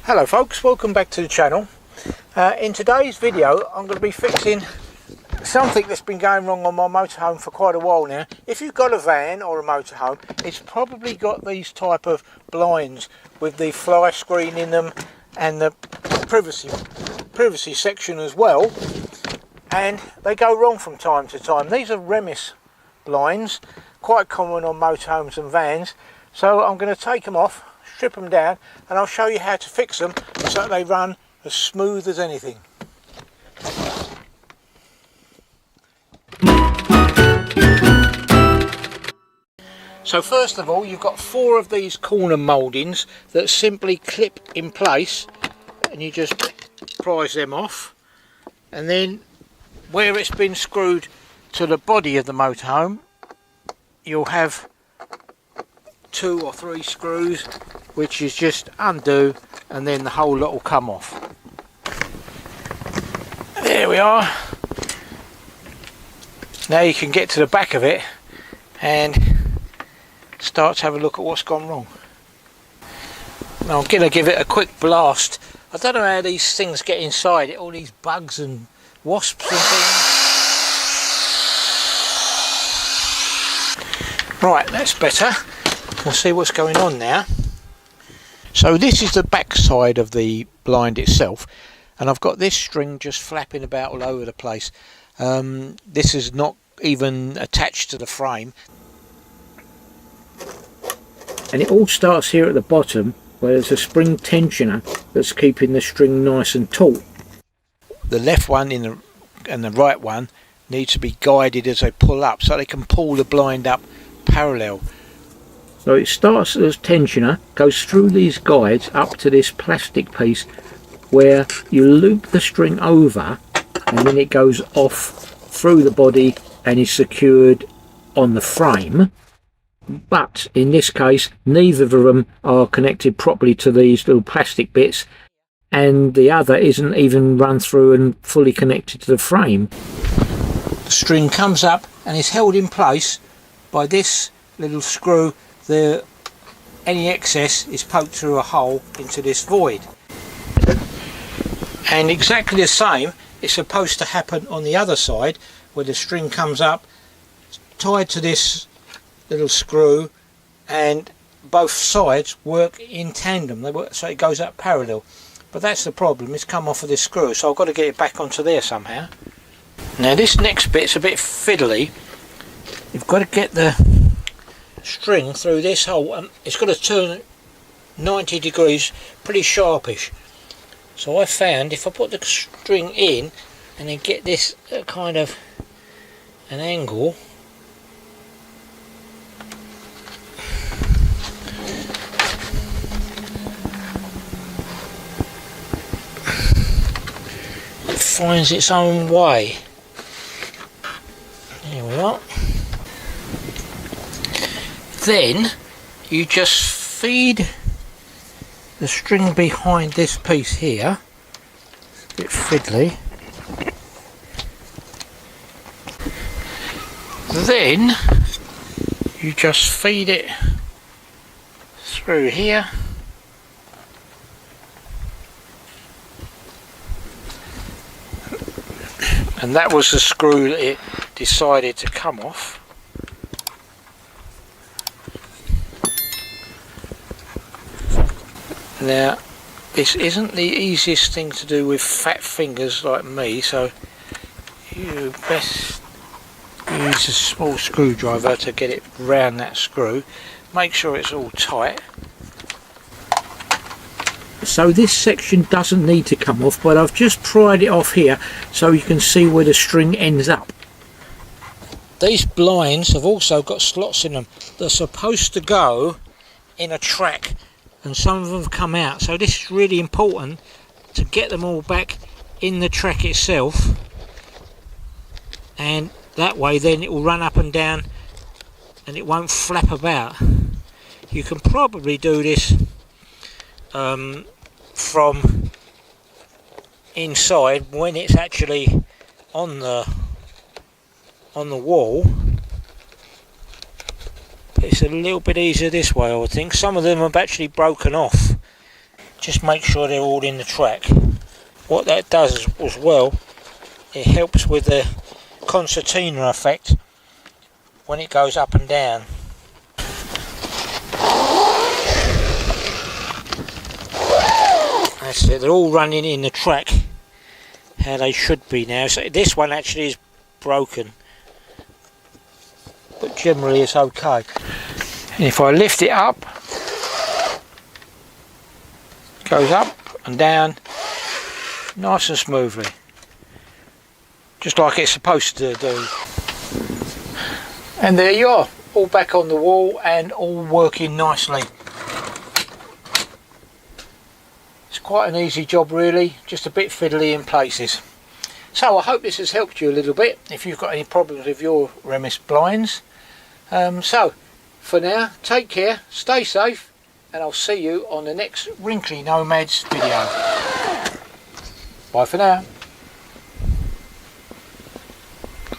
Hello folks, welcome back to the channel. In today's video I'm going to be fixing something that's been going wrong on my motorhome for quite a while now. If you've got a van or a motorhome, it's probably got these type of blinds with the fly screen in them and the privacy section as well, and they go wrong from time to time. These are Remis blinds, quite common on motorhomes and vans, so I'm going to take them off, strip them down, and I'll show you how to fix them so they run as smooth as anything. So first of all, you've got 4 of these corner mouldings that simply clip in place, and you just prise them off, and then where it's been screwed to the body of the motorhome, you'll have 2 or 3 screws, which is just undo, and then the whole lot will come off. There we are. Now you can get to the back of it and start to have a look at what's gone wrong. Now I'm going to give it a quick blast. I don't know how these things get inside it, all these bugs and wasps and things. Right, that's better. We'll see what's going on now. So this is the back side of the blind itself, and I've got this string just flapping about all over the place. This is not even attached to the frame, and it all starts here at the bottom where there's a spring tensioner that's keeping the string nice and taut. The left one and the right one need to be guided as they pull up, so they can pull the blind up parallel. So it starts as tensioner, goes through these guides up to this plastic piece where you loop the string over, and then it goes off through the body and is secured on the frame. But in this case, neither of them are connected properly to these little plastic bits, and the other isn't even run through and fully connected to the frame. The string comes up and is held in place by this little screw. Any excess is poked through a hole into this void, and exactly the same is supposed to happen on the other side, where the string comes up tied to this little screw, and both sides work in tandem. They work so it goes up parallel. But that's the problem, it's come off of this screw, so I've got to get it back onto there somehow. Now this next bit's a bit fiddly. You've got to get the string through this hole, and it's got to turn 90 degrees, pretty sharpish. So I found if I put the string in and then get this kind of an angle, it finds its own way. There we are. Then you just feed the string behind this piece here. It's a bit fiddly. Then you just feed it through here. And that was the screw that it decided to come off. Now this isn't the easiest thing to do with fat fingers like me, so you best use a small screwdriver to get it round that screw. Make sure it's all tight. So this section doesn't need to come off, but I've just pried it off here so you can see where the string ends up. These blinds have also got slots in them. They're supposed to go in a track, and some of them have come out, so this is really important to get them all back in the track itself, and that way then it will run up and down and it won't flap about. You can probably do this from inside when it's actually on the wall. It's a little bit easier this way, I would think. Some of them have actually broken off. just make sure they're all in the track. What that does as well, it helps with the concertina effect when it goes up and down. That's it, they're all running in the track how they should be now. So this one actually is broken, but generally it's okay. And if I lift it up, it goes up and down nice and smoothly, just like it's supposed to do. And there you are, all back on the wall and all working nicely. It's quite an easy job really, just a bit fiddly in places. So I hope this has helped you a little bit if you've got any problems with your Remis blinds. So for now, take care, stay safe, and I'll see you on the next Wrinkly Nomads video. Bye for now.